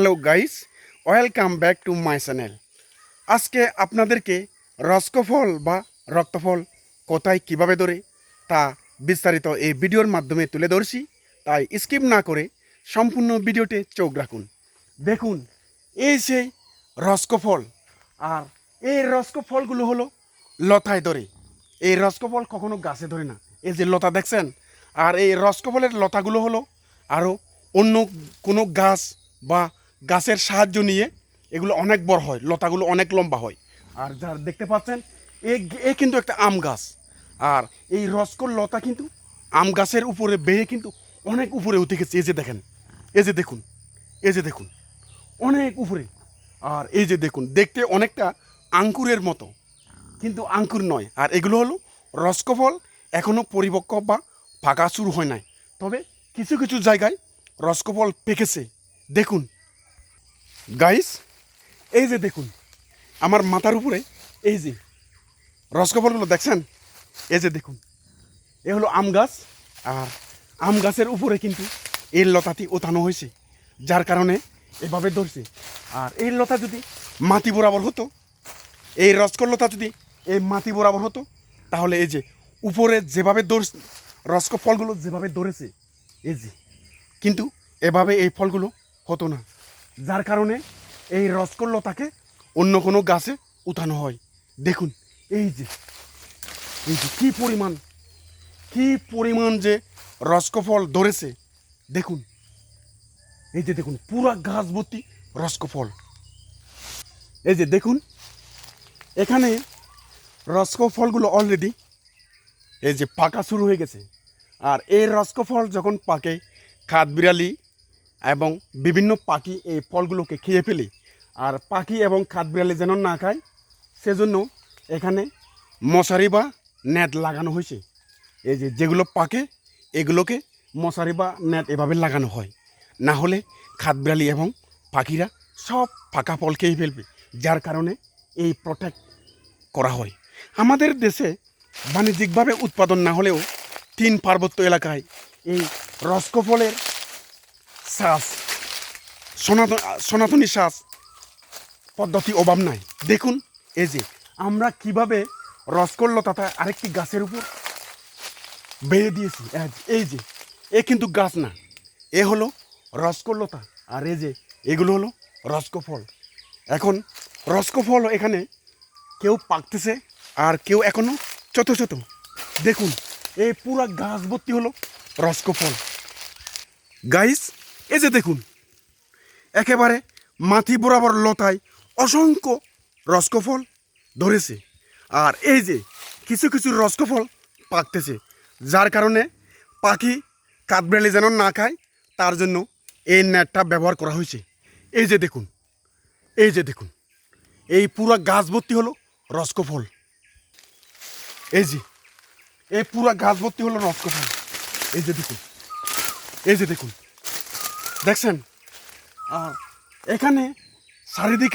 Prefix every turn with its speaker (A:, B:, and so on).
A: Hello guys, welcome back to my channel. আজকে আপনাদেরকে রসকফল বা রক্তফল কোথায় কিভাবে ধরে তা বিস্তারিত এই ভিডিওর মাধ্যমে তুলে ধরছি। তাই স্কিপ না করে সম্পূর্ণ ভিডিওতে চোখ রাখুন। দেখুন, এই সেই রসকফল, আর এই রসকফলগুলো হলো লতায় ধরে। এই রসকফল কখনো গাছে ধরে না। এই যে লতা দেখছেন, আর এই রসকফলের লতাগুলো হলো আরও অন্য কোনো গাছ বা গাছের সাহায্য নিয়ে এগুলো অনেক বড় হয়, লতাগুলো অনেক লম্বা হয়। আর যার দেখতে পাচ্ছেন এ কিন্তু একটা আম গাছ, আর এই রসকর লতা কিন্তু আম গাছের উপরে বেয়ে কিন্তু অনেক উপরে উঠে গেছে। এই যে দেখেন, এই যে দেখুন, এই যে দেখুন, অনেক উপরে। আর এই যে দেখুন, দেখতে অনেকটা আঙ্কুরের মতো, কিন্তু আঙ্কুর নয়। আর এগুলো হলো রসকফল, এখনও পরিপক্ক বা পাকা শুরু হয় নাই, তবে কিছু কিছু জায়গায় রসকফল পেকেছে। দেখুন গাইস, এই যে দেখুন আমার মাথার উপরে এই যে রসকফলগুলো দেখছেন, এই যে দেখুন, এ হলো আম গাছ। আর আম গাছের উপরে কিন্তু এই লতাটি ওঠানো হয়েছে, যার কারণে এভাবে ধরছে। আর এই লতা যদি মাটি বরাবর হতো, এই রসকর লতা যদি এই মাটি বরাবর হতো, তাহলে এই যে উপরে যেভাবে রস্ক ফলগুলো যেভাবে ধরেছে, এই যে, কিন্তু এভাবে এই ফলগুলো হতো না, যার কারণে এই রসকর লতাকে অন্য কোনো গাছে উঠানো হয়। দেখুন এই যে, এই যে কি পরিমাণ যে রসকফল ধরেছে। দেখুন এই যে দেখুন, পুরা গাছ ভর্তি রসকফল। এই যে দেখুন, এখানে রসকফলগুলো অলরেডি এই যে পাকা শুরু হয়ে গেছে। আর এই রসকফল যখন পাকে, কাঠবিড়ালি এবং বিভিন্ন পাখি এই ফলগুলোকে খেয়ে ফেলে। আর পাখি এবং কাঠবিড়ালি যেন না খায়, সেজন্য এখানে মশারি বা নেট লাগানো হয়েছে। এই যে যেগুলো পাকে, এগুলোকে মশারি বা নেট এভাবে লাগানো হয়, না হলে কাঠবিড়ালি এবং পাখিরা সব পাকা ফল খেয়ে ফেলবে, যার কারণে এই প্রোটেক্ট করা হয়। আমাদের দেশে বাণিজ্যিকভাবে উৎপাদন না হলেও 3 পার্বত্য এলাকায় এই রসকফলের শ্বাস, সনাতনী শ্বাস পদ্ধতি অভাব নাই। দেখুন এই যে আমরা কিভাবে রসকর লতাটা আরেকটি গাছের উপর বেয়ে দিয়েছি। এই যে এ কিন্তু গাছ না, এ হলো রসকর লতা। আর এই যে এগুলো হলো রসকফল। এখন রসকফল এখানে কেউ পাকতেছে, আর কেউ এখনো ছোট ছোট। দেখুন এই পুরা গাছ ভর্তি হলো রসকফল। গাইস, এই যে দেখুন, একেবারে মাটি বরাবর লতায় অসংখ্য রসকফল ধরেছে। আর এই যে কিছু কিছু রসকফল পাকতেছে, যার কারণে পাখি কাঠবিড়ালি যেন না খায়, তার জন্য এই নেটটা ব্যবহার করা হয়েছে। এই যে দেখুন, এই যে দেখুন, এই পুরা গাছ ভর্তি হলো রসকফল। এই যে এই পুরা গাছ ভর্তি হলো রসকফল। এই যে দেখুন, এই যে দেখুন, দেখছেন। আর এখানে চারিদিকে